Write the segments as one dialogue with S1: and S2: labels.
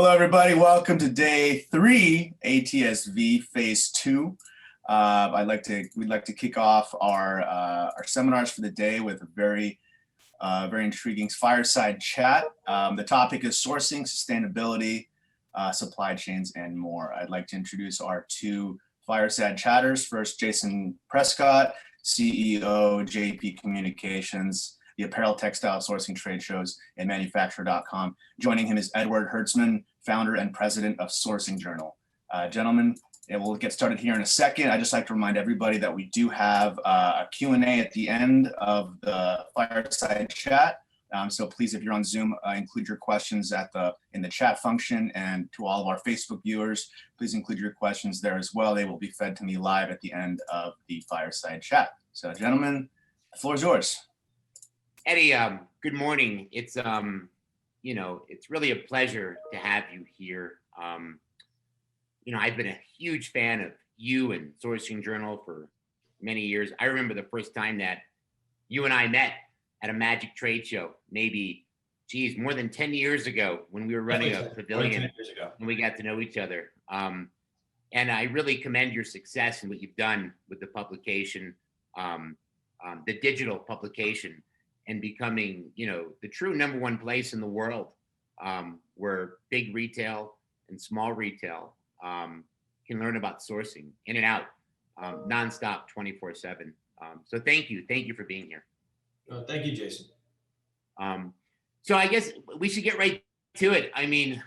S1: Hello, everybody. Welcome to day 3, ATSV Phase 2. We'd like to kick off our seminars for the day with a very intriguing fireside chat. The topic is sourcing, sustainability, supply chains, and more. I'd like to introduce our two fireside chatters. First, Jason Prescott, CEO, JP Communications, the Apparel, Textile, Sourcing Trade Shows, and Manufacturer.com. Joining him is Edward Hertzman, founder and president of Sourcing Journal. Gentlemen, we'll get started here in a second. I'd just like to remind everybody that we do have a Q&A at the end of the fireside chat. So please, if you're on Zoom, include your questions in the chat function. And to all of our Facebook viewers, please include your questions there as well. They will be fed to me live at the end of the fireside chat. So gentlemen, the floor is yours.
S2: Eddie, good morning. It's it's really a pleasure to have you here. I've been a huge fan of you and Sourcing Journal for many years. I remember the first time that you and I met at a Magic trade show, maybe, more than 10 years ago when we were running a pavilion and we got to know each other. And I really commend your success and what you've done with the publication, the digital publication, and becoming, the true #1 place in the world where big retail and small retail can learn about sourcing in and out, nonstop, 24/7. So thank you for being here.
S3: Thank you, Jason.
S2: So I guess we should get right to it. I mean,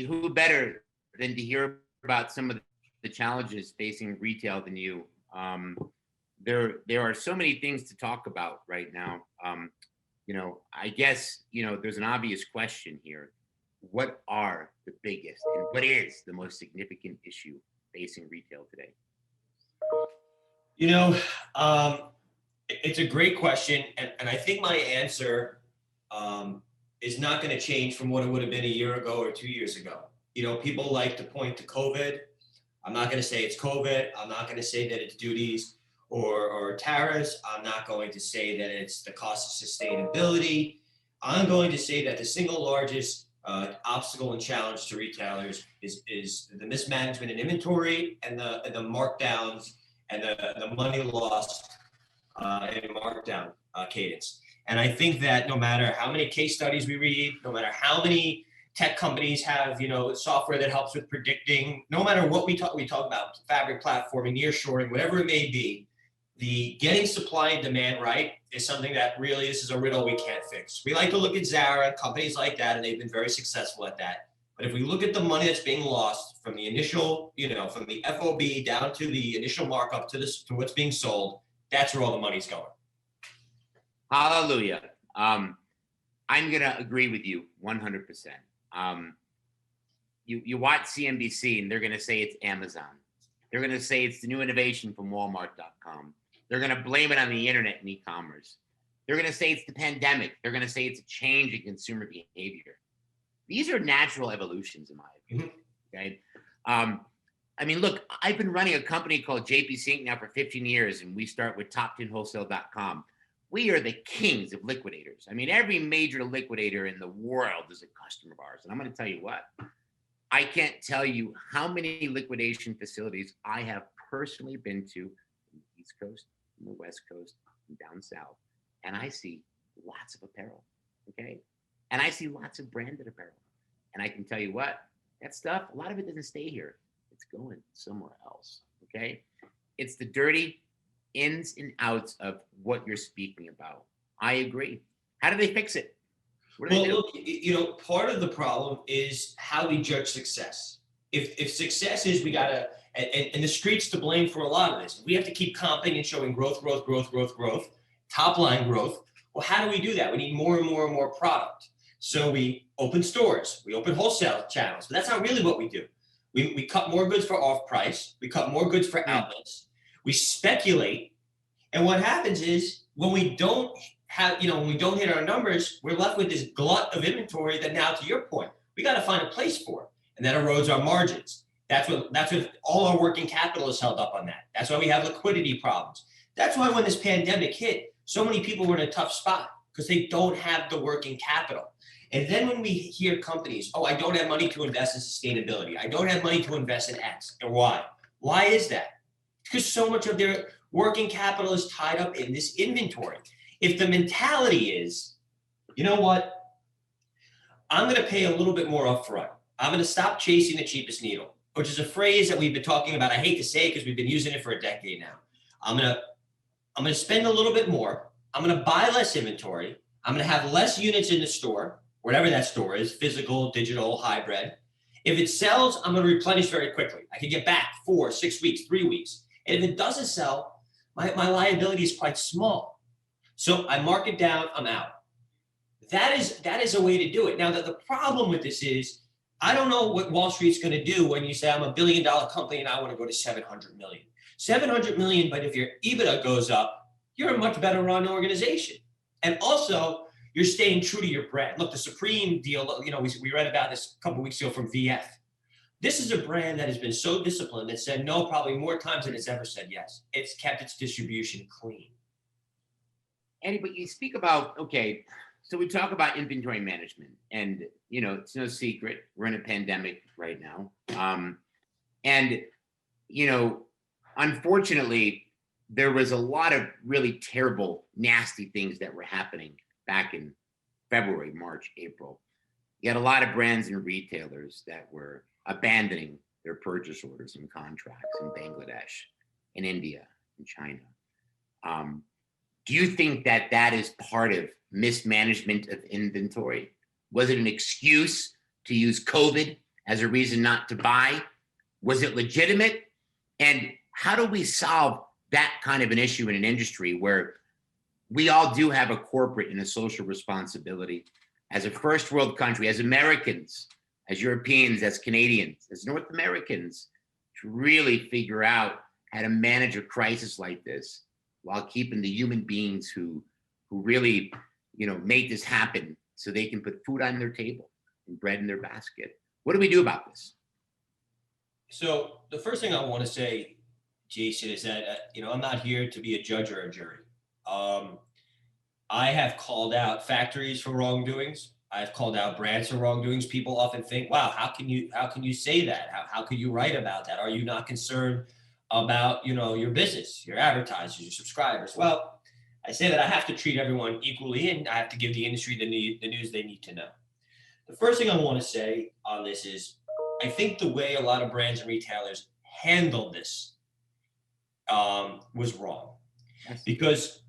S2: who better than to hear about some of the challenges facing retail than you? There are so many things to talk about right now. I guess, there's an obvious question here. What are the biggest and what is the most significant issue facing retail today?
S3: It's a great question. And I think my answer is not going to change from what it would have been a year ago or 2 years ago. People like to point to COVID. I'm not going to say it's COVID. I'm not going to say that it's duties or tariffs. I'm not going to say that it's the cost of sustainability. I'm going to say that the single largest obstacle and challenge to retailers is the mismanagement in inventory and the markdowns and the money lost in markdown cadence. And I think that no matter how many case studies we read, no matter how many tech companies have software that helps with predicting, no matter what we talk about fabric platforming, nearshoring, whatever it may be, the getting supply and demand right is something that really, this is a riddle we can't fix. We like to look at Zara, companies like that, and they've been very successful at that. But if we look at the money that's being lost from the initial, from the FOB down to the initial markup to what's being sold, that's where all the money's going.
S2: Hallelujah. I'm gonna agree with you 100%. You watch CNBC and they're gonna say it's Amazon. They're gonna say it's the new innovation from Walmart.com. They're going to blame it on the internet and e-commerce. They're going to say it's the pandemic. They're going to say it's a change in consumer behavior. These are natural evolutions, in my opinion. Okay. Look, I've been running a company called JPC Inc. now for 15 years, and we start with top10wholesale.com. We are the kings of liquidators. Every major liquidator in the world is a customer of ours. And I'm going to tell you what, I can't tell you how many liquidation facilities I have personally been to on the East Coast, on the West Coast, and down South. And I see lots of apparel, okay? And I see lots of branded apparel. And I can tell you what, that stuff, a lot of it doesn't stay here. It's going somewhere else, okay? It's the dirty ins and outs of what you're speaking about. I agree. How do they fix it? What do they do?
S3: Look, part of the problem is how we judge success. If success is we gotta, and the street's to blame for a lot of this. We have to keep comping and showing growth, top line growth. Well, how do we do that? We need more and more and more product. So we open stores, we open wholesale channels, but that's not really what we do. We cut more goods for off price, we cut more goods for outlets, we speculate, and what happens is when we don't hit our numbers, we're left with this glut of inventory that now, to your point, we got to find a place for, and that erodes our margins. That's what all our working capital is held up on that. That's why we have liquidity problems. That's why when this pandemic hit, so many people were in a tough spot because they don't have the working capital. And then when we hear companies, oh, I don't have money to invest in sustainability. I don't have money to invest in X and Y. Why is that? Because so much of their working capital is tied up in this inventory. If the mentality is, you know what, I'm going to pay a little bit more upfront. I'm going to stop chasing the cheapest needle, which is a phrase that we've been talking about. I hate to say it because we've been using it for a decade now. I'm going to spend a little bit more. I'm going to buy less inventory. I'm going to have less units in the store, whatever that store is, physical, digital, hybrid. If it sells, I'm going to replenish very quickly. I can get back 4, 6 weeks, 3 weeks. And if it doesn't sell, my liability is quite small. So I mark it down, I'm out. That is a way to do it. Now, the problem with this is, I don't know what Wall Street's going to do when you say I'm $1 billion company and I want to go to 700 million. 700 million, but if your EBITDA goes up, you're a much better run organization. And also, you're staying true to your brand. Look, the Supreme deal, we read about this a couple of weeks ago from VF. This is a brand that has been so disciplined that said no probably more times than it's ever said yes. It's kept its distribution clean.
S2: Eddie, but you speak about, okay, so we talk about inventory management, and it's no secret we're in a pandemic right now, and unfortunately, there was a lot of really terrible, nasty things that were happening back in February, March, April. You had a lot of brands and retailers that were abandoning their purchase orders and contracts in Bangladesh, in India, in China. Do you think that is part of mismanagement of inventory? Was it an excuse to use COVID as a reason not to buy? Was it legitimate? And how do we solve that kind of an issue in an industry where we all do have a corporate and a social responsibility as a first world country, as Americans, as Europeans, as Canadians, as North Americans, to really figure out how to manage a crisis like this while keeping the human beings who really, made this happen so they can put food on their table and bread in their basket. What do we do about this?
S3: So the first thing I want to say, Jason, is that, I'm not here to be a judge or a jury. I have called out factories for wrongdoings. I've called out brands for wrongdoings. People often think, wow, how can you say that? How can you write about that? Are you not concerned about, your business, your advertisers, your subscribers? Well, I say that I have to treat everyone equally, and I have to give the industry the news they need to know. The first thing I want to say on this is, I think the way a lot of brands and retailers handled this was wrong. Because,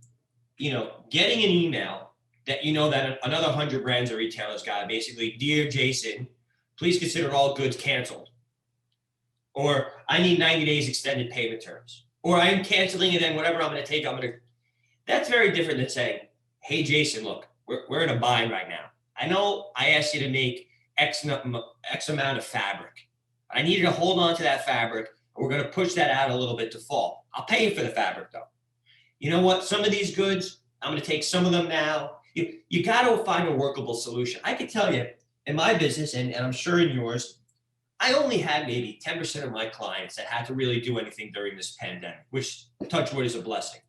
S3: getting an email that that another 100 brands or retailers got, basically, dear Jason, please consider all goods canceled. Or I need 90 days extended payment terms. Or I am canceling it, and whatever I'm going to take, that's very different than saying, hey, Jason, look, we're in a bind right now. I know I asked you to make X amount of fabric. I need you to hold on to that fabric. We're going to push that out a little bit to fall. I'll pay you for the fabric, though. You know what? Some of these goods, I'm going to take some of them now. You got to find a workable solution. I can tell you, in my business, and I'm sure in yours, I only had maybe 10% of my clients that had to really do anything during this pandemic, which, touch wood, is a blessing.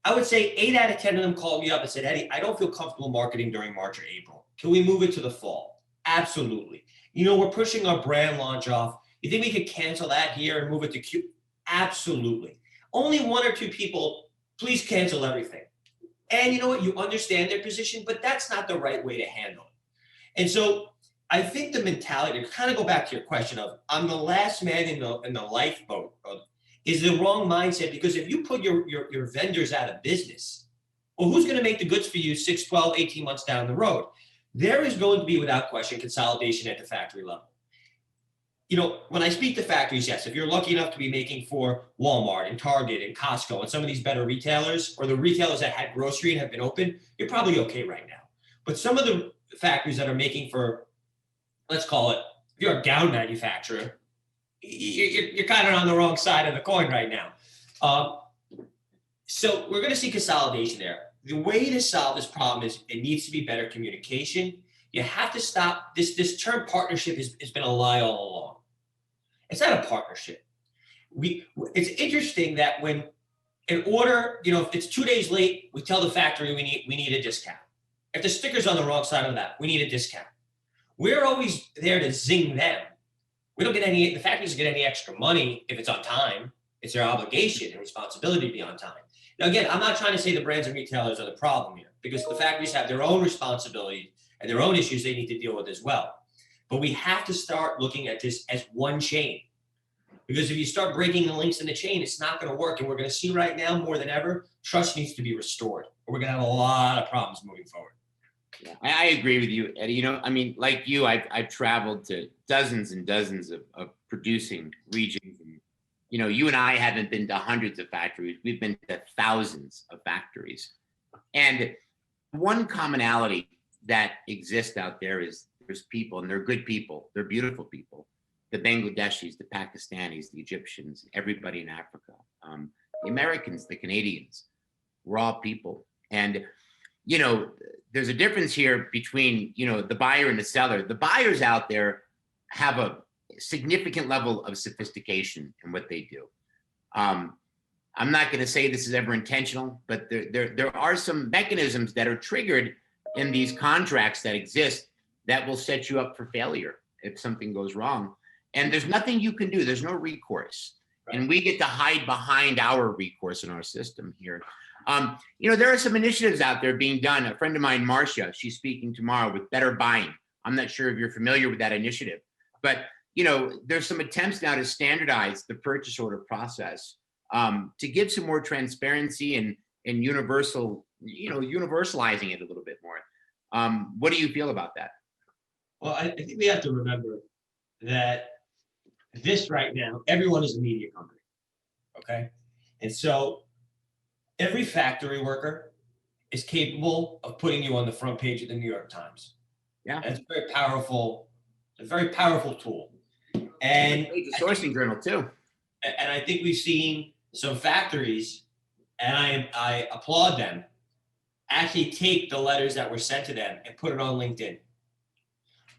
S3: I would say 8 out of 10 of them called me up and said, Eddie, I don't feel comfortable marketing during March or April. Can we move it to the fall? Absolutely. We're pushing our brand launch off. You think we could cancel that here and move it to Q? Absolutely. Only 1 or 2 people, please cancel everything. And you know what? You understand their position, but that's not the right way to handle it. And so I think the mentality, to kind of go back to your question of, I'm the last man in the lifeboat, is the wrong mindset. Because if you put your vendors out of business, well, who's going to make the goods for you 6, 12, 18 months down the road? There is going to be, without question, consolidation at the factory level. When I speak to factories, yes, if you're lucky enough to be making for Walmart and Target and Costco and some of these better retailers, or the retailers that had grocery and have been open, you're probably okay right now. But some of the factories that are making for, let's call it, if you're a gown manufacturer, you're kind of on the wrong side of the coin right now. So we're going to see consolidation there. The way to solve this problem is it needs to be better communication. You have to stop this term partnership has been a lie all along. It's not a partnership. It's interesting that when in order, if it's 2 days late, we tell the factory we need a discount. If the sticker's on the wrong side of that, we need a discount. We're always there to zing them. We don't get the factories don't get any extra money if it's on time. It's their obligation and responsibility to be on time. Now, again, I'm not trying to say the brands and retailers are the problem here, because the factories have their own responsibility and their own issues they need to deal with as well. But we have to start looking at this as one chain. Because if you start breaking the links in the chain, it's not going to work. And we're going to see right now more than ever, trust needs to be restored, or we're going to have a lot of problems moving forward.
S2: Yeah, I agree with you, Eddie. Like you, I've traveled to dozens and dozens of producing regions. And, you and I haven't been to hundreds of factories. We've been to thousands of factories. And one commonality that exists out there is there's people, and they're good people. They're beautiful people. The Bangladeshis, the Pakistanis, the Egyptians, everybody in Africa, the Americans, the Canadians, we're all people. And, there's a difference here between, the buyer and the seller. The buyers out there have a significant level of sophistication in what they do. I'm not going to say this is ever intentional, but there are some mechanisms that are triggered in these contracts that exist that will set you up for failure if something goes wrong. And there's nothing you can do. There's no recourse. Right. And we get to hide behind our recourse in our system here. There are some initiatives out there being done. A friend of mine, Marcia, she's speaking tomorrow with Better Buying. I'm not sure if you're familiar with that initiative, but there's some attempts now to standardize the purchase order process, to give some more transparency and universalizing it a little bit more. What do you feel about that?
S3: Well, I think we have to remember that this right now, everyone is a media company, okay? And so every factory worker is capable of putting you on the front page of the New York Times.
S2: Yeah.
S3: That's a very powerful tool. And
S2: it's a sourcing journal too.
S3: And I think we've seen some factories, and I applaud them, actually take the letters that were sent to them and put it on LinkedIn.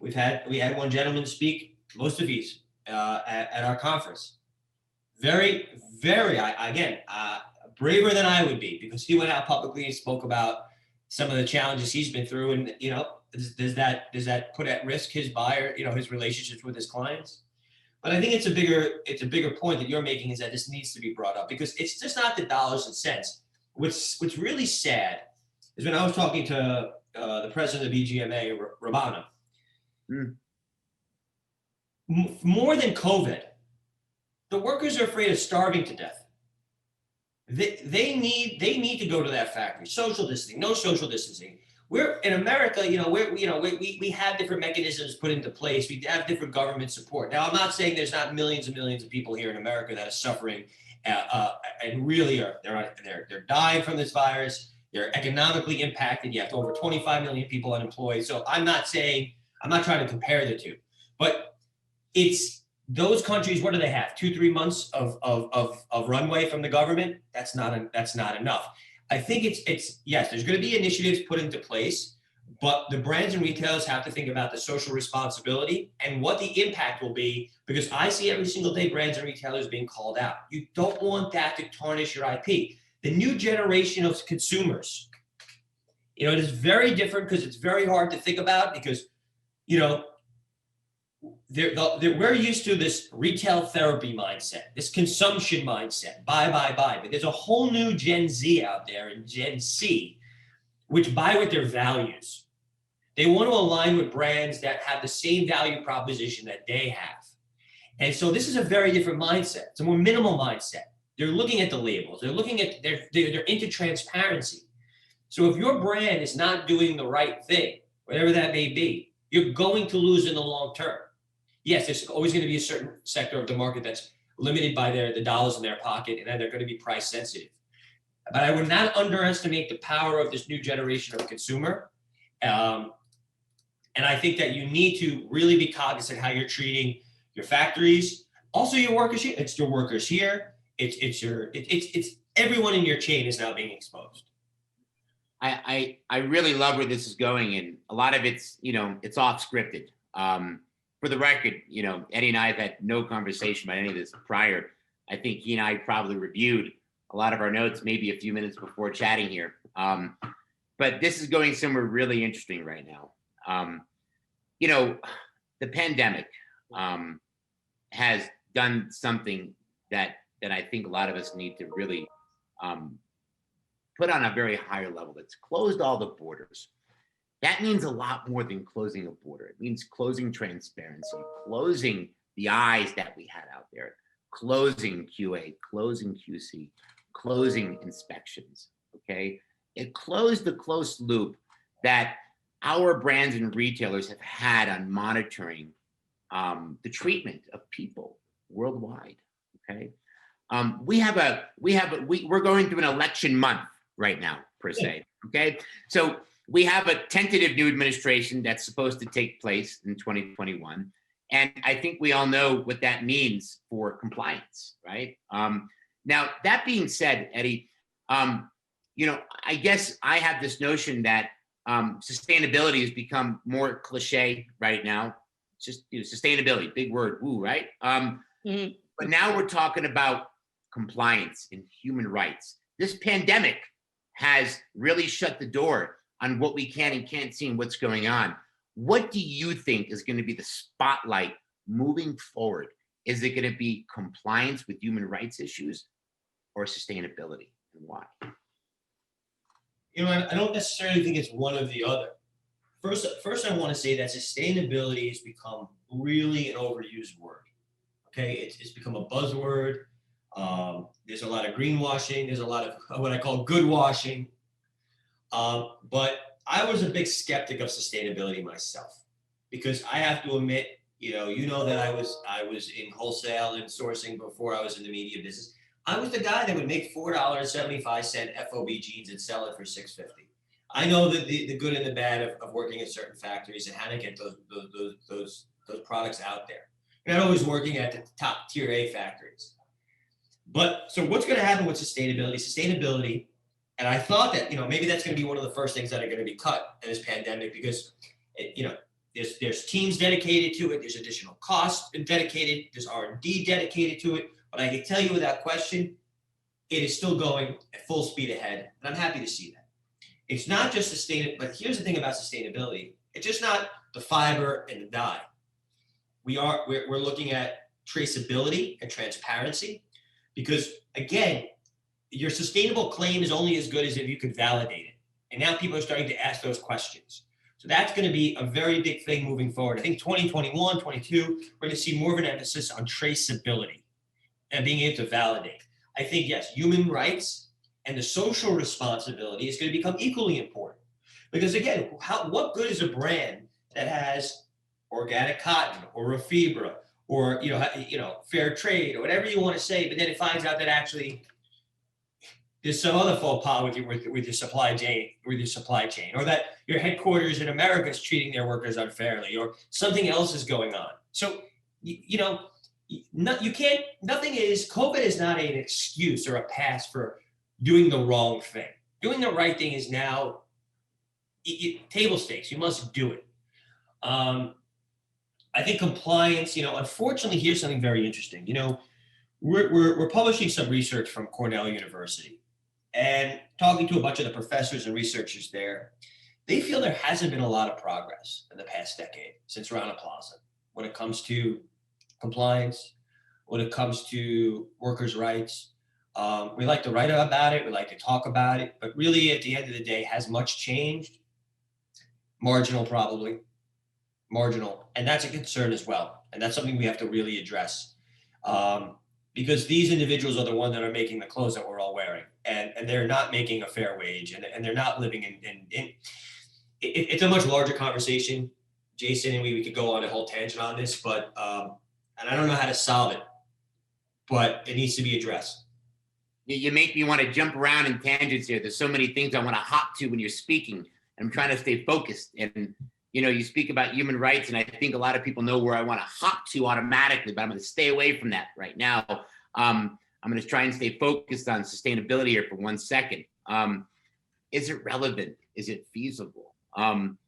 S3: We had one gentleman speak, most of these, at our conference. Very, very, braver than I would be, because he went out publicly and spoke about some of the challenges he's been through. And, does that put at risk his buyer, his relationships with his clients? But I think it's a bigger point that you're making, is that this needs to be brought up, because it's just not the dollars and cents. What's really sad is when I was talking to the president of BGMA, Rabana, more than COVID, the workers are afraid of starving to death. They need to go to that factory. Social distancing, no social distancing. We're in America, we have different mechanisms put into place. We have different government support. Now, I'm not saying there's not millions and millions of people here in America that are suffering, and really they're dying from this virus. They're economically impacted. You have over 25 million people unemployed. So I'm not trying to compare the two, but it's those countries. What do they have? 2-3 months of runway from the government? That's not enough. I think it's yes, there's going to be initiatives put into place, but the brands and retailers have to think about the social responsibility and what the impact will be, because I see every single day brands and retailers being called out. You don't want that to tarnish your IP. The new generation of consumers, it is very different, because it's very hard to think about, because, we're used to this retail therapy mindset, this consumption mindset, buy. But there's a whole new Gen Z out there, and Gen C, which buy with their values. They want to align with brands that have the same value proposition that they have. And so this is a very different mindset. It's a more minimal mindset. They're looking at the labels. They're looking at, they're into transparency. So if your brand is not doing the right thing, whatever that may be, you're going to lose in the long term. Yes, there's always going to be a certain sector of the market that's limited by the dollars in their pocket, and then they're going to be price sensitive. But I would not underestimate the power of this new generation of consumer. And I think that you need to really be cognizant how you're treating your factories, also your workers here. It's your workers here. It's everyone in your chain is now being exposed.
S2: I really love where this is going, and a lot of it's off scripted. For the record, Eddie and I have had no conversation about any of this prior. I think he and I probably reviewed a lot of our notes maybe a few minutes before chatting here. But this is going somewhere really interesting right now. The pandemic has done something that I think a lot of us need to really put on a very higher level. It's closed all the borders. That means a lot more than closing a border. It means closing transparency, closing the eyes that we had out there, closing QA, closing QC, closing inspections, okay? It closed the closed loop that our brands and retailers have had on monitoring the treatment of people worldwide, okay? We're going through an election month right now, per se, okay? So we have a tentative new administration that's supposed to take place in 2021. And I think we all know what that means for compliance, right? Now, that being said, Eddie, I guess I have this notion that sustainability has become more cliche right now. It's just sustainability, big word, woo, right? But now we're talking about compliance and human rights. This pandemic has really shut the door on what we can and can't see and what's going on. What do you think is going to be the spotlight moving forward? Is it going to be compliance with human rights issues or sustainability, and why?
S3: I don't necessarily think it's one or the other. First, I want to say that sustainability has become really an overused word. Okay, it's become a buzzword. There's a lot of greenwashing. There's a lot of what I call good washing. But I was a big skeptic of sustainability myself, because I have to admit, that I was in wholesale and sourcing before I was in the media business. I was the guy that would make $4.75 FOB jeans and sell it for $6.50. I know the good and the bad of working at certain factories and how to get those products out there. You're not always working at the top tier A factories. But so what's going to happen with sustainability? And I thought that, maybe that's going to be one of the first things that are going to be cut in this pandemic, because, there's teams dedicated to it. There's additional costs dedicated. There's R&D dedicated to it. But I can tell you without question, it is still going at full speed ahead. And I'm happy to see that. It's not just sustainable, but here's the thing about sustainability. It's just not the fiber and the dye. We're looking at traceability and transparency, because again, your sustainable claim is only as good as if you could validate it. And now people are starting to ask those questions. So that's going to be a very big thing moving forward. I think 2021, 22, we're going to see more of an emphasis on traceability and being able to validate. I think, yes, human rights and the social responsibility is going to become equally important. Because again, what good is a brand that has organic cotton or Refibra or fair trade or whatever you want to say, but then it finds out that actually there's some other faux pas with your supply chain, or that your headquarters in America is treating their workers unfairly, or something else is going on. So COVID is not an excuse or a pass for doing the wrong thing. Doing the right thing is now table stakes. You must do it. I think compliance, unfortunately, here's something very interesting. We're publishing some research from Cornell University, and talking to a bunch of the professors and researchers there. They feel there hasn't been a lot of progress in the past decade since Rana Plaza when it comes to compliance, when it comes to workers' rights. We like to write about it, we like to talk about it, but really at the end of the day, has much changed? Marginal, probably. Marginal. And that's a concern as well. And that's something we have to really address. Because these individuals are the ones that are making the clothes that we're all wearing. And they're not making a fair wage, and they're not living in it's a much larger conversation, Jason, and we could go on a whole tangent on this, but and I don't know how to solve it, but it needs to be addressed.
S2: You make me want to jump around in tangents here. There's so many things I want to hop to when you're speaking. I'm trying to stay focused. And, you speak about human rights, and I think a lot of people know where I want to hop to automatically, but I'm going to stay away from that right now. I'm going to try and stay focused on sustainability here for 1 second. Is it relevant? Is it feasible? When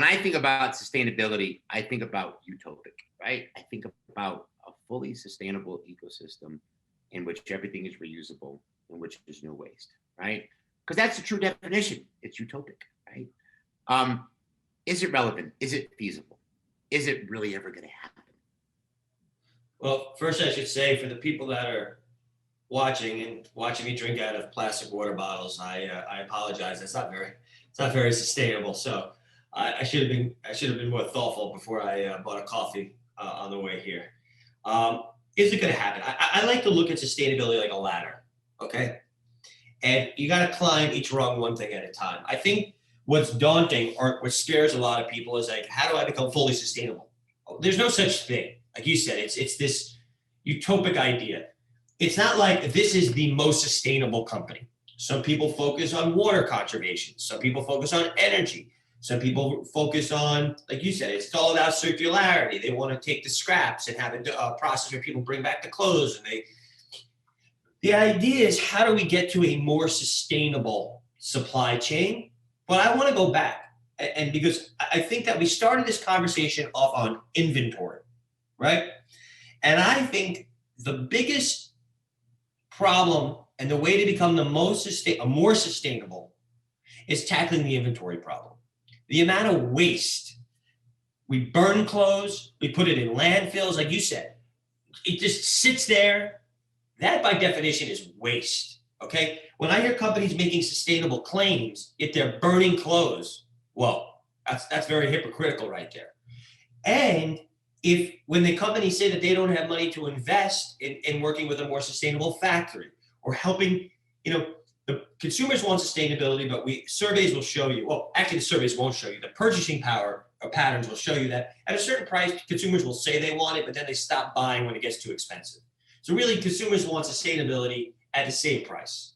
S2: I think about sustainability, I think about utopic, right? I think about a fully sustainable ecosystem in which everything is reusable, in which there's no waste, right? Because that's the true definition. It's utopic, right? Is it relevant? Is it feasible? Is it really ever going to happen?
S3: Well, first I should say for the people that are watching me drink out of plastic water bottles, I apologize. It's not very sustainable. So I should have been more thoughtful before I bought a coffee on the way here. Is it going to happen? I like to look at sustainability like a ladder. Okay, and you got to climb each rung one thing at a time. I think what's daunting or what scares a lot of people is like, how do I become fully sustainable? There's no such thing. Like you said, it's this utopic idea. It's not like this is the most sustainable company. Some people focus on water conservation. Some people focus on energy. Some people focus on, like you said, it's all about circularity. They want to take the scraps and have a process where people bring back the clothes. And the idea is, how do we get to a more sustainable supply chain? But I want to go back. And because I think that we started this conversation off on inventory, right? And I think the biggest problem and the way to become more sustainable is tackling the inventory problem. The amount of waste. We burn clothes, we put it in landfills, like you said. It just sits there. That by definition is waste, okay? When I hear companies making sustainable claims, if they're burning clothes, well, that's very hypocritical right there. And when the companies say that they don't have money to invest in working with a more sustainable factory or helping, the consumers want sustainability, but surveys will show you, well, actually the surveys won't show you, the purchasing power or patterns will show you that at a certain price, consumers will say they want it, but then they stop buying when it gets too expensive. So really, consumers want sustainability at the same price.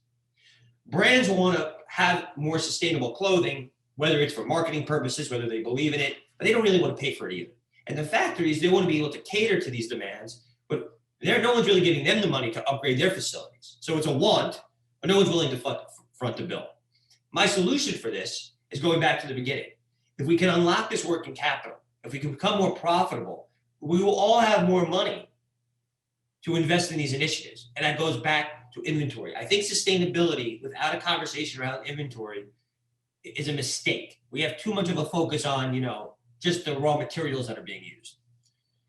S3: Brands want to have more sustainable clothing, whether it's for marketing purposes, whether they believe in it, but they don't really want to pay for it either. And the factories, they want to be able to cater to these demands, but no one's really giving them the money to upgrade their facilities. So it's a want, but no one's willing to front the bill. My solution for this is going back to the beginning. If we can unlock this working capital, if we can become more profitable, we will all have more money to invest in these initiatives. And that goes back to inventory. I think sustainability without a conversation around inventory is a mistake. We have too much of a focus on, just the raw materials that are being used.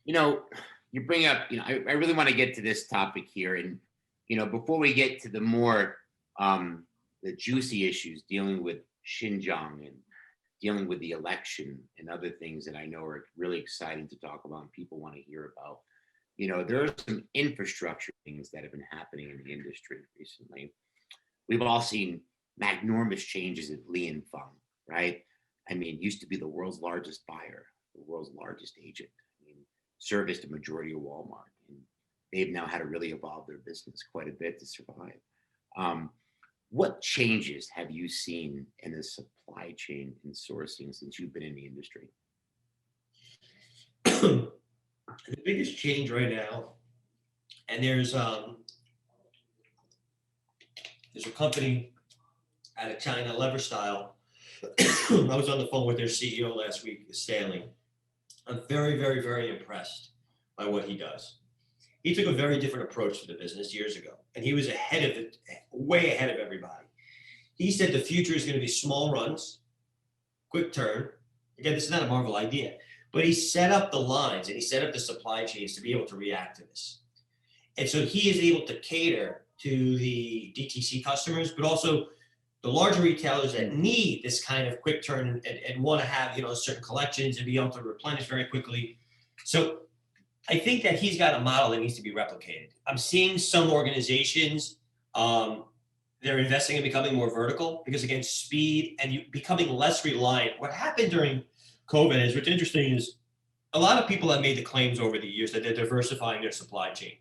S2: You bring up, I really want to get to this topic here. And, before we get to the more, the juicy issues dealing with Xinjiang and dealing with the election and other things that I know are really exciting to talk about and people want to hear about. There are some infrastructure things that have been happening in the industry recently. We've all seen magnormous changes at Li and Feng, right? I mean, used to be the world's largest buyer, the world's largest agent. Serviced a majority of Walmart. And they've now had to really evolve their business quite a bit to survive. What changes have you seen in the supply chain and sourcing since you've been in the industry?
S3: The biggest change right now, and there's a company out of China, Style. I was on the phone with their CEO last week, Stanley. I'm very, very, very impressed by what he does. He took a very different approach to the business years ago, and he was ahead of it, way ahead of everybody. He said the future is going to be small runs, quick turn. Again, this is not a Marvel idea, but he set up the lines and he set up the supply chains to be able to react to this. And so he is able to cater to the DTC customers, but also the larger retailers that need this kind of quick turn and want to have, certain collections and be able to replenish very quickly. So I think that he's got a model that needs to be replicated. I'm seeing some organizations, they're investing in becoming more vertical because, again, speed and becoming less reliant. What happened during COVID is, what's interesting is a lot of people have made the claims over the years that they're diversifying their supply chain.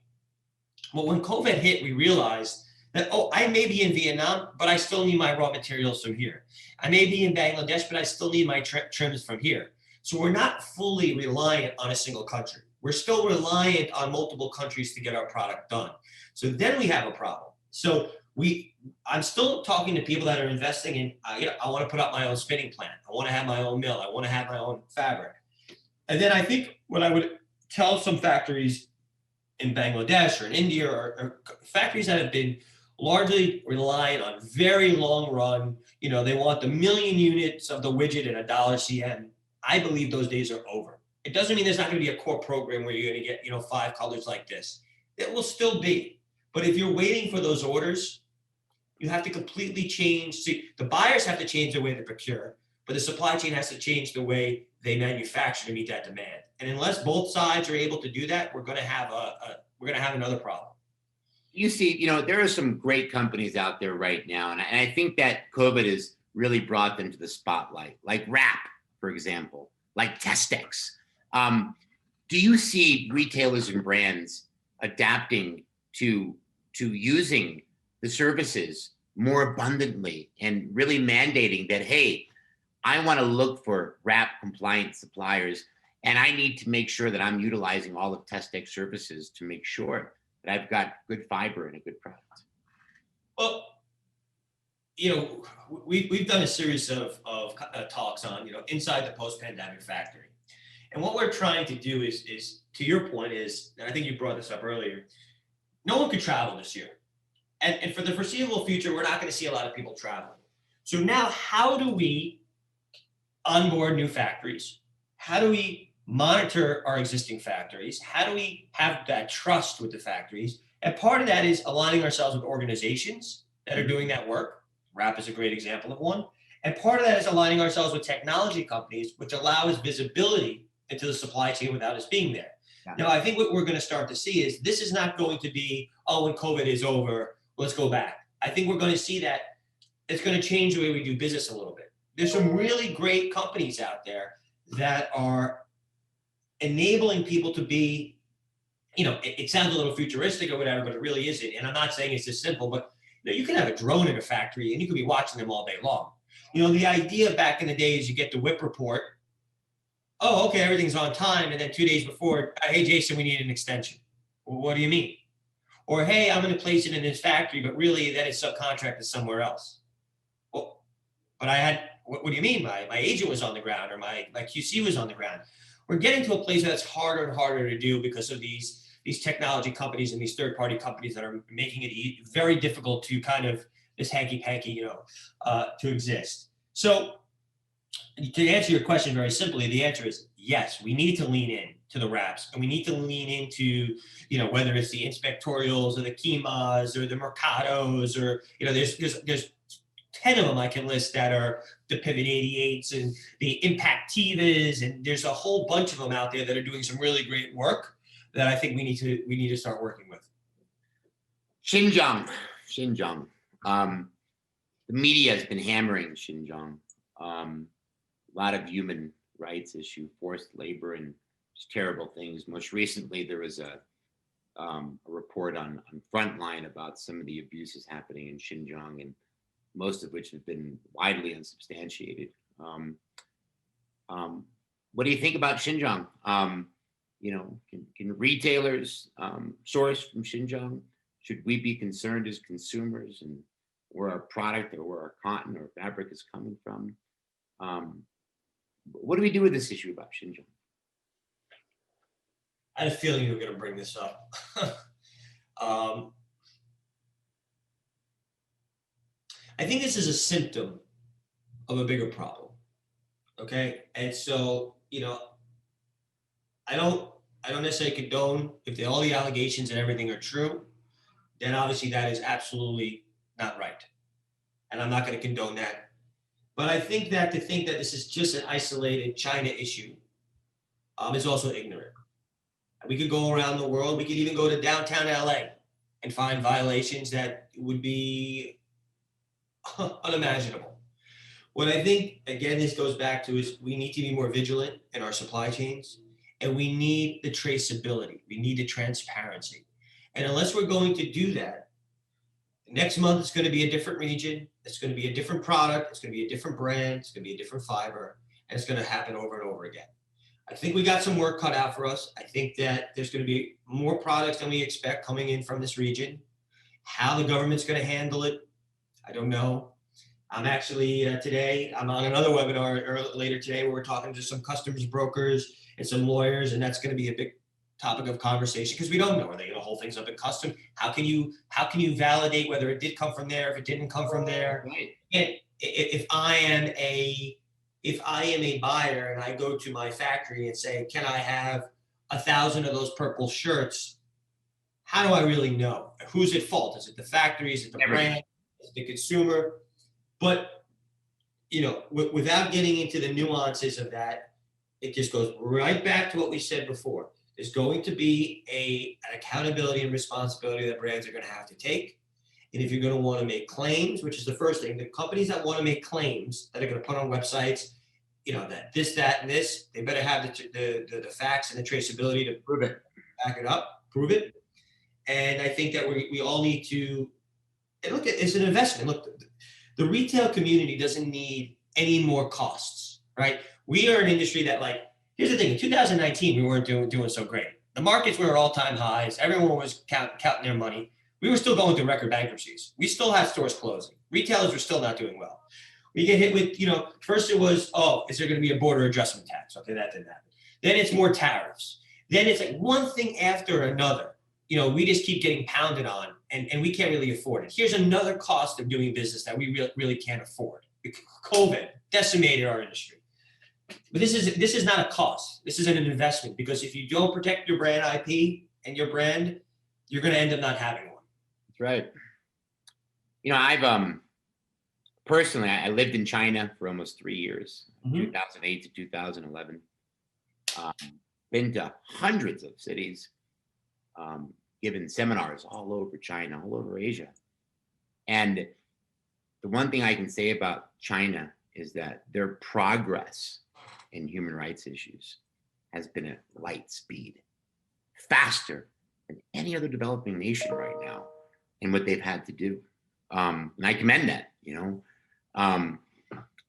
S3: Well, when COVID hit, we realized that, I may be in Vietnam, but I still need my raw materials from here. I may be in Bangladesh, but I still need my trims from here. So we're not fully reliant on a single country. We're still reliant on multiple countries to get our product done. So then we have a problem. So I'm still talking to people that are investing in, I want to put up my own spinning plant. I want to have my own mill. I want to have my own fabric. And then I think what I would tell some factories in Bangladesh or in India or factories that have been largely reliant on very long run, they want the million units of the widget at $1 CM. I believe those days are over. It doesn't mean there's not going to be a core program where you're going to get, 5 colors like this. It will still be. But if you're waiting for those orders, you have to completely change. See, the buyers have to change the way they procure, but the supply chain has to change the way they manufacture to meet that demand. And unless both sides are able to do that, we're going to have another problem.
S2: You see, there are some great companies out there right now, and I think that COVID has really brought them to the spotlight, like Wrap, for example, like Testex. Do you see retailers and brands adapting to using the services more abundantly and really mandating that, hey, I want to look for Wrap compliant suppliers, and I need to make sure that I'm utilizing all of Testex services to make sure that I've got good fiber and a good product?
S3: Well, we've done a series of talks on, inside the post-pandemic factory. And what we're trying to do is to your point is, and I think you brought this up earlier, no one could travel this year. And for the foreseeable future, we're not going to see a lot of people traveling. So now how do we onboard new factories? How do we monitor our existing factories? How do we have that trust with the factories? And part of that is aligning ourselves with organizations that are doing that work. Wrap is a great example of one. And part of that is aligning ourselves with technology companies, which allow us visibility into the supply chain without us being there.
S2: Yeah.
S3: Now, I think what we're going to start to see is this is not going to be, when COVID is over, let's go back. I think we're going to see that it's going to change the way we do business a little bit. There's some really great companies out there that are enabling people to be, it sounds a little futuristic or whatever, but it really isn't. And I'm not saying it's as simple, but you can have a drone in a factory and you could be watching them all day long. The idea back in the day is you get the whip report. Oh, okay, everything's on time. And then 2 days before, hey, Jason, we need an extension. Well, what do you mean? Or, hey, I'm going to place it in this factory, but really then it's subcontracted somewhere else. Well, but what do you mean? My agent was on the ground or my QC was on the ground. We're getting to a place that's harder and harder to do because of these technology companies and these third-party companies that are making it very difficult to kind of this hanky-panky, to exist. So to answer your question very simply, the answer is yes, we need to lean in to the Wraps, and we need to lean into, whether it's the inspectorials or the Kimas or the Mercados or, there's 10 of them I can list that are the Pivot 88s and the Impactivas, and there's a whole bunch of them out there that are doing some really great work that I think we need to start working with.
S2: Xinjiang. The media has been hammering Xinjiang. A lot of human rights issue, forced labor, and just terrible things. Most recently, there was a report on Frontline about some of the abuses happening in Xinjiang, and most of which have been widely unsubstantiated. What do you think about Xinjiang? Can retailers source from Xinjiang? Should we be concerned as consumers and where our product or where our cotton or fabric is coming from? What do we do with this issue about Xinjiang?
S3: I had a feeling you were going to bring this up. I think this is a symptom of a bigger problem. Okay, and so I don't necessarily condone if all the allegations and everything are true. Then obviously that is absolutely not right, and I'm not going to condone that. But I think that to think that this is just an isolated China issue is also ignorant. We could go around the world. We could even go to downtown LA and find violations that would be unimaginable. What I think, again, this goes back to is we need to be more vigilant in our supply chains, and we need the traceability. We need the transparency. And unless we're going to do that, next month it's going to be a different region. It's going to be a different product. It's going to be a different brand. It's going to be a different fiber. And it's going to happen over and over again. I think we got some work cut out for us. I think that there's going to be more products than we expect coming in from this region. How the government's going to handle it, I don't know. I'm actually today, I'm on another webinar later today where we're talking to some customs brokers and some lawyers, and that's going to be a big topic of conversation because we don't know. Are they going to hold things up at custom? How can you validate whether it did come from there, if it didn't come from there?
S2: Right.
S3: And if I am a buyer and I go to my factory and say, can I have 1,000 of those purple shirts? How do I really know? Who's at fault? Is it the factory? Is it the brand? Is it the consumer? But, without getting into the nuances of that, it just goes right back to what we said before. There's going to be an accountability and responsibility that brands are going to have to take. And if you're going to want to make claims, which is the first thing, the companies that want to make claims that are going to put on websites, that this, that, and this, they better have the facts and the traceability to
S2: Prove it.
S3: back it up, prove it. And I think that we all need to look at it's an investment. Look, the retail community doesn't need any more costs, right? We are an industry that, like, here's the thing: in 2019, we weren't doing so great. The markets were at all-time highs. Everyone was counting their money. We were still going through record bankruptcies. We still had stores closing. Retailers were still not doing well. We get hit with, first it was, is there going to be a border adjustment tax? Okay, that didn't happen. Then it's more tariffs. Then it's like one thing after another. We just keep getting pounded on, and we can't really afford it. Here's another cost of doing business that we really can't afford. COVID decimated our industry. But this is not a cost. This is an investment, because if you don't protect your brand IP and your brand, you're going to end up not having one.
S2: That's right. I've personally, I lived in China for almost 3 years, 2008 to 2011. Been to hundreds of cities, given seminars all over China, all over Asia. And the one thing I can say about China is that their progress in human rights issues has been at light speed, faster than any other developing nation right now in what they've had to do. And I commend that, and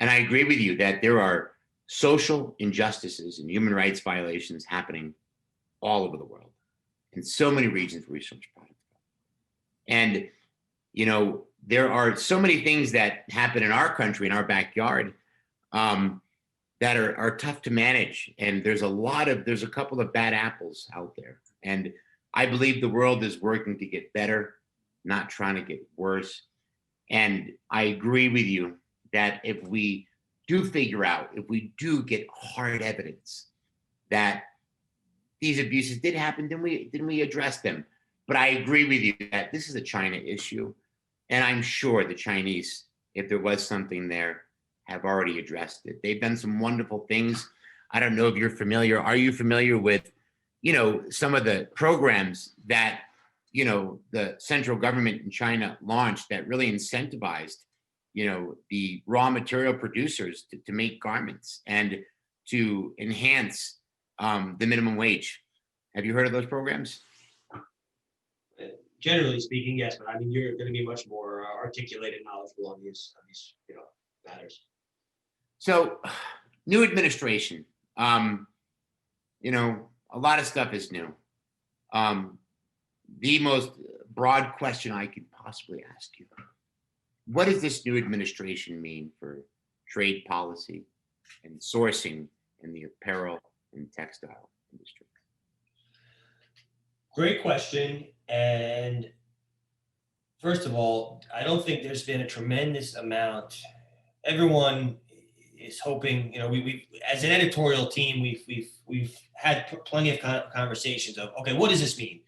S2: I agree with you that there are social injustices and human rights violations happening all over the world in so many regions where we so much product. And, there are so many things that happen in our country, in our backyard, that are tough to manage. And there's a couple of bad apples out there. And I believe the world is working to get better, not trying to get worse. And I agree with you that if we do figure out, if we do get hard evidence that these abuses did happen, then we address them. But I agree with you that this is a China issue. And I'm sure the Chinese, if there was something there, have already addressed it. They've done some wonderful things. I don't know if you're familiar. Are you familiar with, some of the programs that, the central government in China launched that really incentivized, the raw material producers to make garments and to enhance the minimum wage? Have you heard of those programs?
S3: Generally speaking, yes, but I mean, you're going to be much more articulated and knowledgeable on these matters.
S2: So, new administration, a lot of stuff is new. The most broad question I could possibly ask you: what does this new administration mean for trade policy and sourcing in the apparel and textile industry?
S3: Great question. And first of all, I don't think there's been a tremendous amount. Everyone is hoping, we as an editorial team, we've had plenty of conversations of, okay, what does this mean?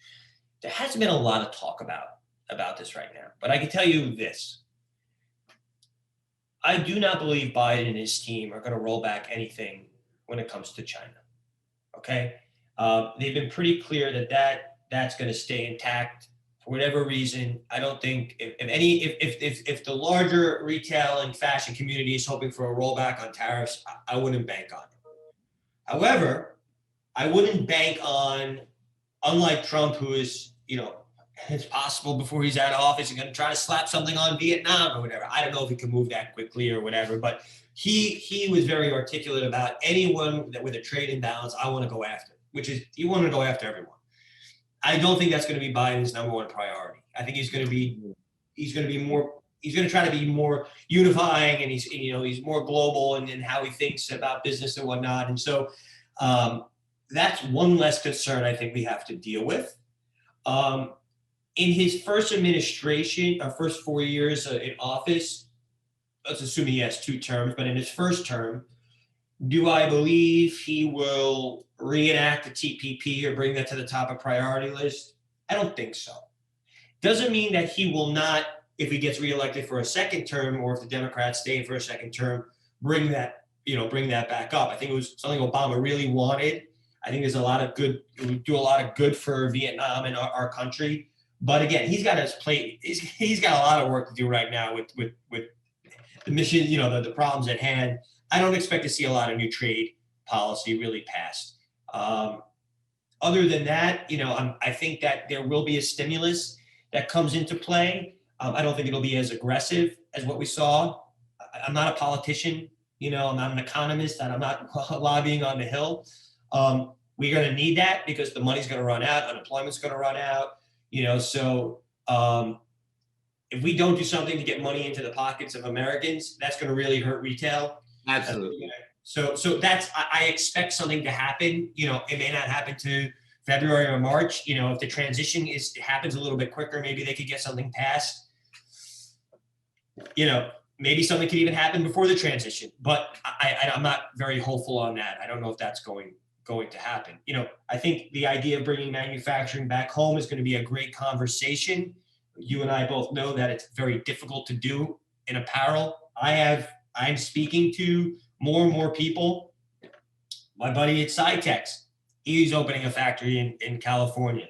S3: There hasn't been a lot of talk about this right now, but I can tell you this. I do not believe Biden and his team are going to roll back anything when it comes to China. Okay. They've been pretty clear that's going to stay intact for whatever reason. I don't think if the larger retail and fashion community is hoping for a rollback on tariffs, I wouldn't bank on it. However, I wouldn't bank on, unlike Trump, who is, it's possible before he's out of office, he's going to try to slap something on Vietnam or whatever. I don't know if he can move that quickly or whatever, but he was very articulate about anyone that with a trade imbalance, I want to go after, which is you want to go after everyone. I don't think that's going to be Biden's number one priority. I think he's going to try to be more unifying, and he's more global in how he thinks about business and whatnot. And so that's one less concern I think we have to deal with. In his first administration, first 4 years in office, let's assume he has 2 terms, but in his first term, do I believe he will reenact the TPP or bring that to the top of priority list? I don't think so. Doesn't mean that he will not, if he gets reelected for a second term, or if the Democrats stay in for a second term, bring that back up. I think it was something Obama really wanted. I think there's a lot of good, it would do a lot of good for Vietnam and our country. But again, he's got his plate. He's got a lot of work to do right now with the mission, the problems at hand. I don't expect to see a lot of new trade policy really passed. Other than that, I think that there will be a stimulus that comes into play. I don't think it'll be as aggressive as what we saw. I'm not a politician, I'm not an economist, and I'm not lobbying on the Hill. We're going to need that because the money's going to run out, unemployment's going to run out, so if we don't do something to get money into the pockets of Americans, that's going to really hurt retail.
S2: Absolutely.
S3: So that's, I expect something to happen. It may not happen to February or March. If the transition happens a little bit quicker, maybe they could get something passed. Maybe something could even happen before the transition, but I'm not very hopeful on that. I don't know if that's going to happen. I think the idea of bringing manufacturing back home is going to be a great conversation. You and I both know that it's very difficult to do in apparel. I'm speaking to more and more people. My buddy at Cytex, he's opening a factory in California.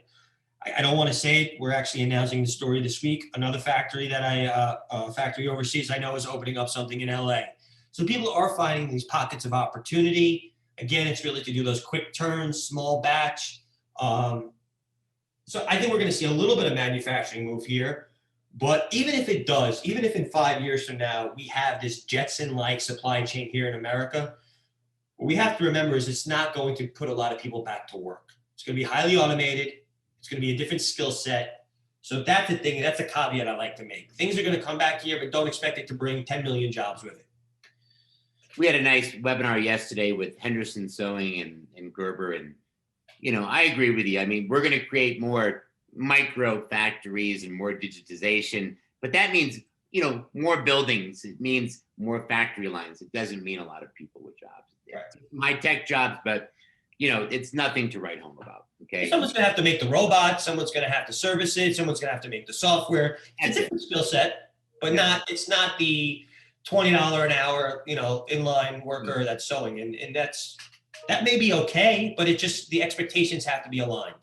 S3: I don't want to say it. We're actually announcing the story this week. Another factory that factory overseas I know is opening up something in LA. So people are finding these pockets of opportunity. Again, it's really to do those quick turns, small batch. So I think we're going to see a little bit of manufacturing move here. But even if it does, even if in 5 years from now, we have this Jetson-like supply chain here in America, what we have to remember is it's not going to put a lot of people back to work. It's going to be highly automated. It's going to be a different skill set. So that's the thing. That's a caveat I like to make. Things are going to come back here, but don't expect it to bring 10 million jobs with it.
S2: We had a nice webinar yesterday with Henderson Sewing and Gerber. And, I agree with you. I mean, we're going to create more micro factories and more digitization, but that means, more buildings. It means more factory lines. It doesn't mean a lot of people with jobs.
S3: Right.
S2: High tech jobs, but, it's nothing to write home about. Okay.
S3: Someone's going to have to make the robot. Someone's going to have to service it. Someone's going to have to make the software. It's a different skill set, but it's not the $20 an hour, inline worker that's sewing. And that may be okay, but the expectations have to be aligned.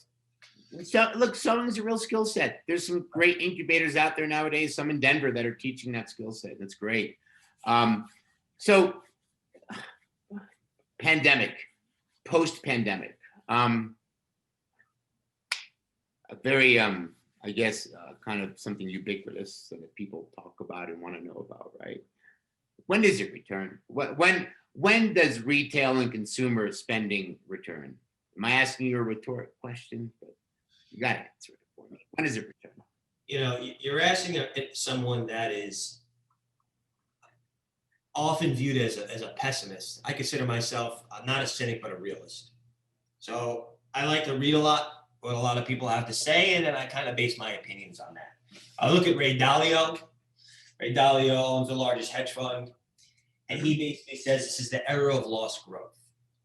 S2: So look, sewing is a real skill set. There's some great incubators out there nowadays, some in Denver that are teaching that skill set. That's great. So pandemic, post-pandemic, a very, kind of something ubiquitous that people talk about and want to know about, right? When does it return? When does retail and consumer spending return? Am I asking you a rhetorical question? But you got to answer it for me. When does it return?
S3: You're asking someone that is often viewed as a pessimist. I consider myself not a cynic, but a realist. So I like to read a lot, what a lot of people have to say, and then I kind of base my opinions on that. I look at Ray Dalio. Ray Dalio owns the largest hedge fund, and he basically says this is the era of lost growth.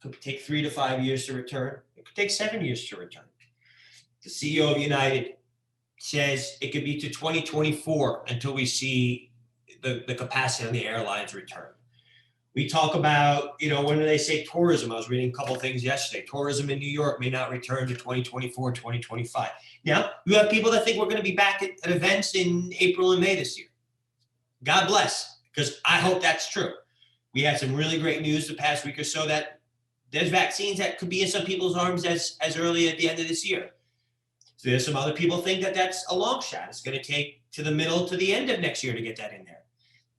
S3: It could take 3 to 5 years to return. It could take 7 years to return. The CEO of United says it could be to 2024 until we see the capacity on the airlines return. We talk about, when do they say tourism? I was reading a couple of things yesterday. Tourism in New York may not return to 2024, 2025. Now, you have people that think we're going to be back at events in April and May this year. God bless, because I hope that's true. We had some really great news the past week or so that there's vaccines that could be in some people's arms as early at the end of this year. So there's some other people think that that's a long shot. It's going to take to the middle to the end of next year to get that in there.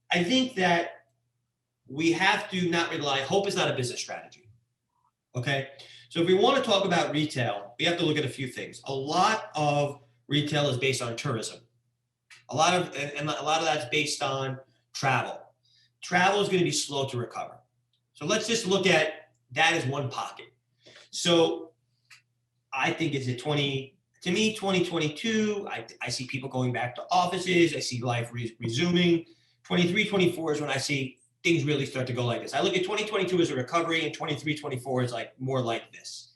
S3: I think that we have to not rely, hope is not a business strategy. Okay. So if we want to talk about retail, we have to look at a few things. A lot of retail is based on tourism. A lot of that's based on travel. Travel is going to be slow to recover. So let's just look at that as one pocket. So I think it's to me, 2022, I see people going back to offices. I see life resuming. 23, 24 is when I see things really start to go like this. I look at 2022 as a recovery, and 23, 24 is like more like this.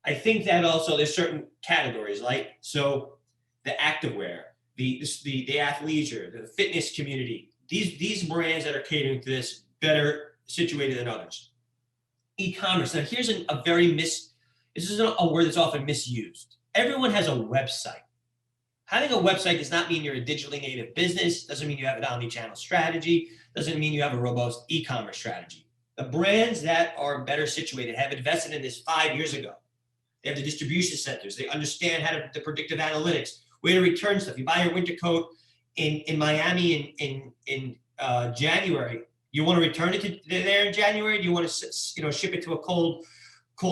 S3: I think that also there's certain categories, like so the activewear, the athleisure, the fitness community. These brands that are catering to this better situated than others. E-commerce. Now here's a very this is a word that's often misused. Everyone has a website. Having a website does not mean you're a digitally native business, doesn't mean you have an omni-channel strategy, doesn't mean you have a robust e-commerce strategy. The brands that are better situated have invested in this 5 years ago. They have the distribution centers. They understand how to the predictive analytics, where to return stuff. You buy your winter coat in Miami in January. You want to return it to there in January? Do you want to ship it to a cold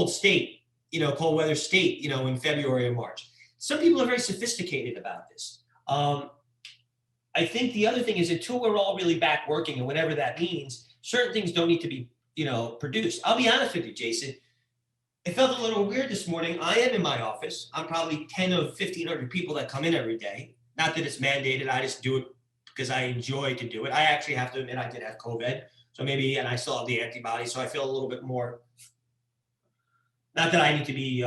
S3: state? Cold weather state, in February or March. Some people are very sophisticated about this. I think the other thing is until we're all really back working and whatever that means, certain things don't need to be, produced. I'll be honest with you, Jason. It felt a little weird this morning. I am in my office. I'm probably 10 of 1,500 people that come in every day. Not that it's mandated. I just do it because I enjoy to do it. I actually have to admit I did have COVID. So maybe, and I still have the antibodies. So I feel a little bit more, not that I need to be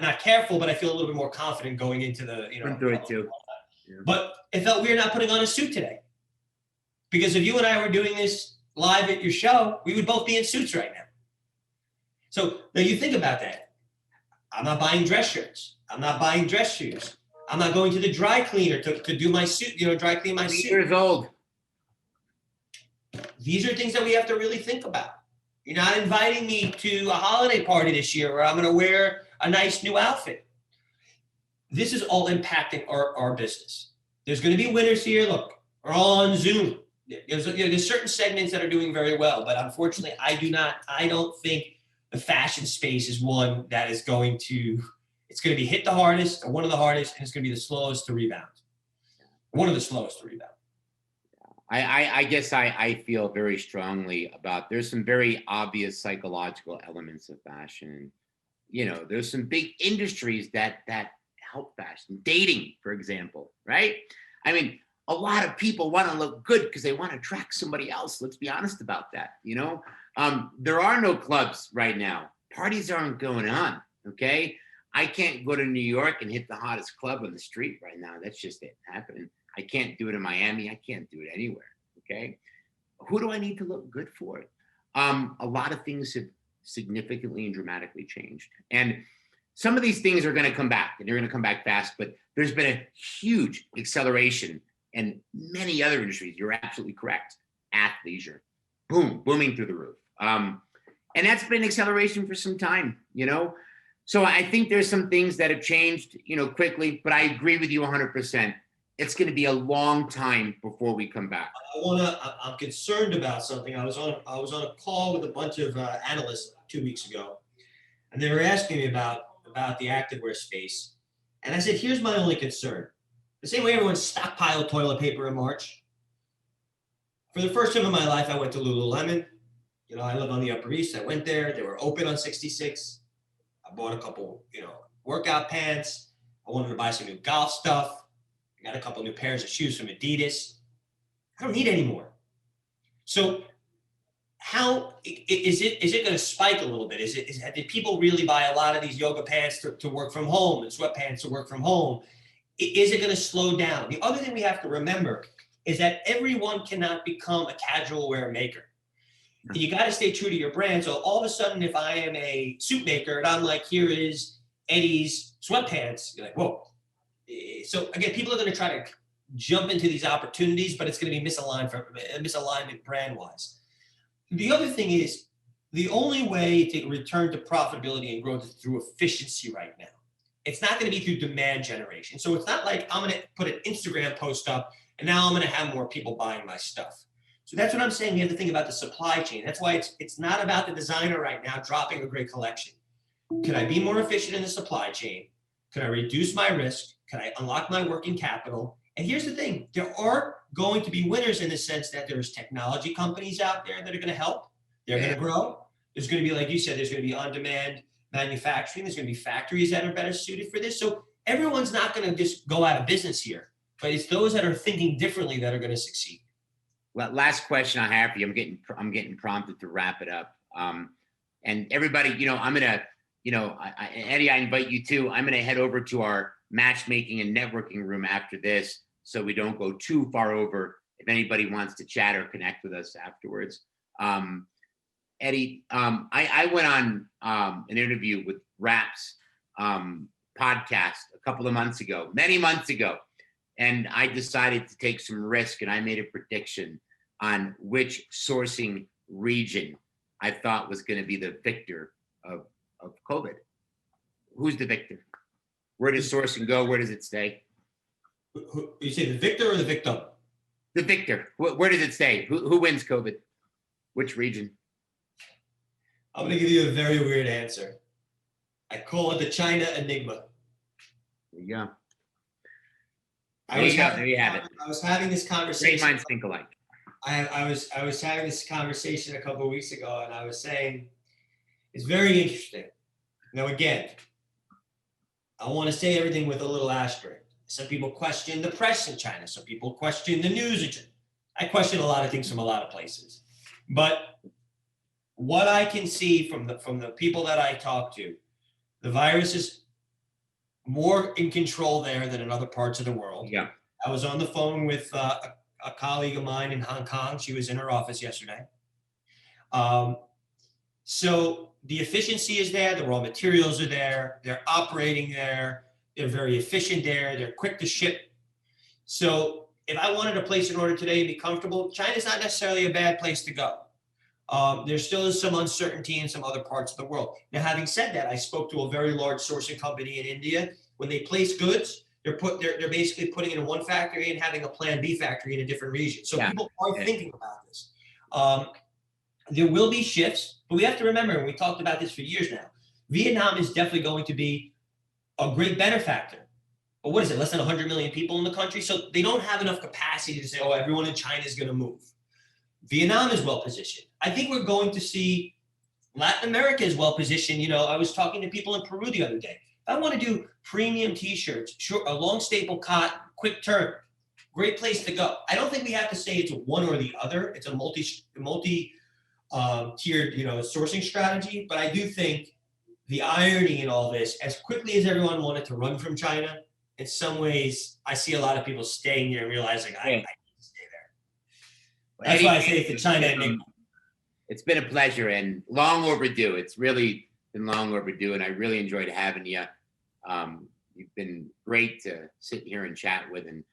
S3: not careful, but I feel a little bit more confident going into the,
S2: Went through it too.
S3: Yeah. But it felt weird not putting on a suit today. Because if you and I were doing this live at your show, we would both be in suits right now. So now you think about that. I'm not buying dress shirts. I'm not buying dress shoes. I'm not going to the dry cleaner to do my suit, dry clean my suit.
S2: 8 years old.
S3: These are things that we have to really think about. You're not inviting me to a holiday party this year where I'm going to wear a nice new outfit. This is all impacting our business. There's going to be winners here. Look, we're all on Zoom. There's certain segments that are doing very well, but unfortunately, I don't think the fashion space is one that is going to be hit the hardest, or one of the hardest, and it's going to be the slowest to rebound. One of the slowest to rebound.
S2: I guess I feel very strongly about there's some very obvious psychological elements of fashion. There's some big industries that help fashion. Dating, for example, right? I mean, a lot of people want to look good because they want to attract somebody else. Let's be honest about that. There are no clubs right now. Parties aren't going on. Okay. I can't go to New York and hit the hottest club on the street right now. That's just it happening. I can't do it in Miami. I can't do it anywhere. Okay. Who do I need to look good for? A lot of things have significantly and dramatically changed. And some of these things are going to come back, and they're going to come back fast, but there's been a huge acceleration in many other industries. You're absolutely correct. Athleisure, booming through the roof. And that's been acceleration for some time, So I think there's some things that have changed, quickly, but I agree with you 100%. It's going to be a long time before we come back.
S3: I'm concerned about something. I was on a call with a bunch of analysts 2 weeks ago, and they were asking me about the activewear space. And I said, here's my only concern. The same way everyone stockpiled toilet paper in March. For the first time in my life, I went to Lululemon. I live on the Upper East. I went there. They were open on 66. I bought a couple, workout pants. I wanted to buy some new golf stuff. I got a couple new pairs of shoes from Adidas. I don't need any more. So how is it going to spike a little bit? Did people really buy a lot of these yoga pants to work from home and sweatpants to work from home? Is it going to slow down? The other thing we have to remember is that everyone cannot become a casual wear maker. And you got to stay true to your brand. So all of a sudden, if I am a suit maker and I'm like, here is Eddie's sweatpants, you're like, whoa. So again, people are going to try to jump into these opportunities, but it's going to be misalignment brand-wise. The other thing is the only way to return to profitability and growth is through efficiency right now. It's not going to be through demand generation. So it's not like I'm going to put an Instagram post up and now I'm going to have more people buying my stuff. So that's what I'm saying. We have to think about the supply chain. That's why it's not about the designer right now dropping a great collection. Can I be more efficient in the supply chain? Can I reduce my risk? Can I unlock my working capital? And here's the thing. There are going to be winners in the sense that there's technology companies out there that are going to help. They're going to grow. There's going to be, like you said, there's going to be on-demand manufacturing. There's going to be factories that are better suited for this. So everyone's not going to just go out of business here, but it's those that are thinking differently that are going to succeed.
S2: Well, last question I have for you. I'm getting prompted to wrap it up. And everybody, I'm gonna, Eddie, I invite you too. I'm gonna head over to our matchmaking and networking room after this, so we don't go too far over. If anybody wants to chat or connect with us afterwards, Eddie, I went on an interview with Raps podcast a couple of months ago, many months ago, and I decided to take some risk, and I made a prediction on which sourcing region I thought was going to be the victor of COVID. Who's the victor? Where does sourcing go? Where does it stay?
S3: You say the victor or the victim?
S2: The victor. Where does it stay? Who wins COVID? Which region?
S3: I'm going to give you a very weird answer. I call it the China Enigma.
S2: There you go.
S3: There you
S2: have it.
S3: I was having this conversation.
S2: Great minds think alike.
S3: I was having this conversation a couple of weeks ago, and I was saying it's very interesting. Now, again, I want to say everything with a little asterisk. Some people question the press in China. Some people question the news in China. I question a lot of things from a lot of places. But what I can see from the people that I talk to, the virus is more in control there than in other parts of the world.
S2: Yeah.
S3: I was on the phone with a colleague of mine in Hong Kong. She was in her office yesterday. So the efficiency is there. The raw materials are there. They're operating there. They're very efficient there. They're quick to ship. So if I wanted to place an order today and be comfortable, China's not necessarily a bad place to go. There still is some uncertainty in some other parts of the world. Now, having said that, I spoke to a very large sourcing company in India. When they place goods, they're basically putting it in one factory and having a plan B factory in a different region. So people are thinking about this. There will be shifts, but we have to remember, and we talked about this for years now, Vietnam is definitely going to be a great benefactor. But what is it, less than 100 million people in the country? So they don't have enough capacity to say, oh, everyone in China is going to move. Vietnam is well positioned. I think we're going to see Latin America is well positioned. I was talking to people in Peru the other day. If I want to do premium t-shirts, a long staple cotton, quick turn, great place to go. I don't think we have to say it's one or the other. It's a multi-tiered, sourcing strategy. But I do think the irony in all this, as quickly as everyone wanted to run from China, in some ways, I see a lot of people staying here and realizing I need to stay there. That's why I say it's the China Enigma.
S2: It's been a pleasure and long overdue. It's really been long overdue, and I really enjoyed having you. You've been great to sit here and chat with. And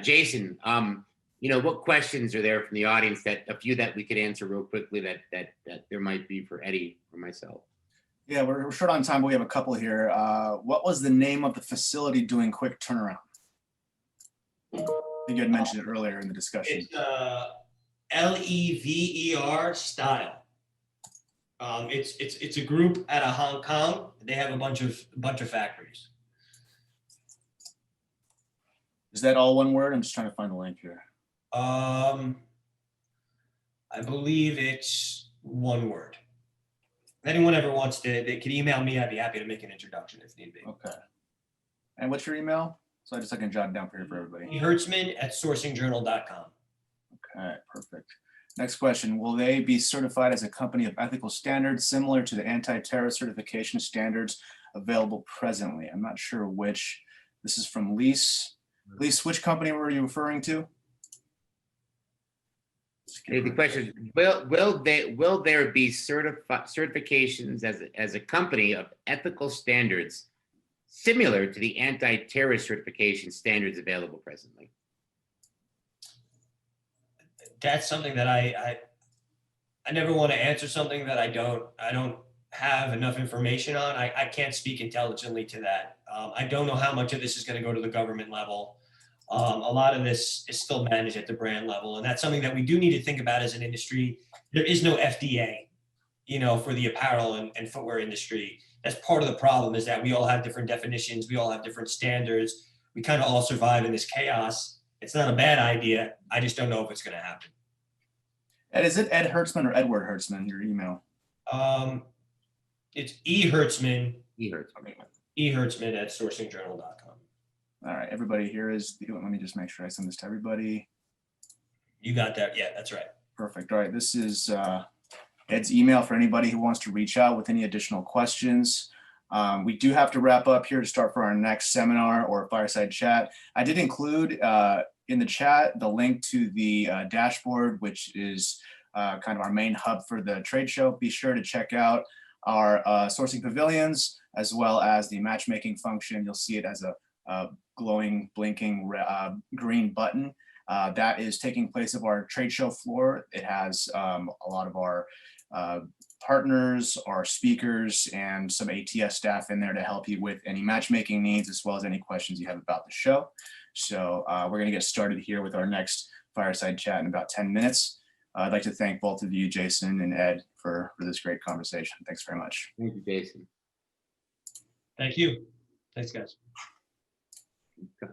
S2: Jason, what questions are there from the audience, that a few that we could answer real quickly that there might be for Eddie or myself?
S1: Yeah, we're short on time, but we have a couple here. What was the name of the facility doing quick turnaround? I think you had mentioned it earlier in the discussion.
S3: It's Lever Style. It's a group out of Hong Kong. They have a bunch of factories.
S1: Is that all one word? I'm just trying to find the link here.
S3: I believe it's one word. If anyone ever wants to, they can email me. I'd be happy to make an introduction if need be.
S1: Okay. And what's your email? So I can jot it down for everybody.
S3: Hertzman at sourcingjournal.com.
S1: Okay, perfect. Next question. Will they be certified as a company of ethical standards similar to the anti-terror certification standards available presently? I'm not sure which. This is from Lise. Lise, which company were you referring to?
S2: Hey, the question is, will there be certifications as a company of ethical standards similar to the anti-terror certification standards available presently?
S3: That's something that I never want to answer something that I don't have enough information on. I can't speak intelligently to that. I don't know how much of this is going to go to the government level. A lot of this is still managed at the brand level, and that's something that we do need to think about as an industry. There is no FDA, for the apparel and footwear industry. That's part of the problem, is that we all have different definitions. We all have different standards. We kind of all survive in this chaos. It's not a bad idea. I just don't know if it's going to happen.
S1: Ed, is it Ed Hertzman or Edward Hertzman, your email?
S3: It's Hertzman,
S2: He hurts.
S3: Hertzman at sourcingjournal.com.
S1: All right, everybody, here is, let me just make sure I send this to everybody.
S3: You got that? Yeah, that's right.
S1: Perfect. All right, this is Ed's email for anybody who wants to reach out with any additional questions. We do have to wrap up here to start for our next seminar or fireside chat. I did include in the chat the link to the dashboard, which is kind of our main hub for the trade show. Be sure to check out our sourcing pavilions as well as the matchmaking function. You'll see it as a glowing, blinking green button. That is taking place of our trade show floor. It has a lot of our partners, our speakers, and some ATS staff in there to help you with any matchmaking needs, as well as any questions you have about the show. So we're gonna get started here with our next fireside chat in about 10 minutes. I'd like to thank both of you, Jason and Ed, for this great conversation. Thanks very much.
S2: Thank you, Jason.
S3: Thank you. Thanks, guys.
S2: Okay.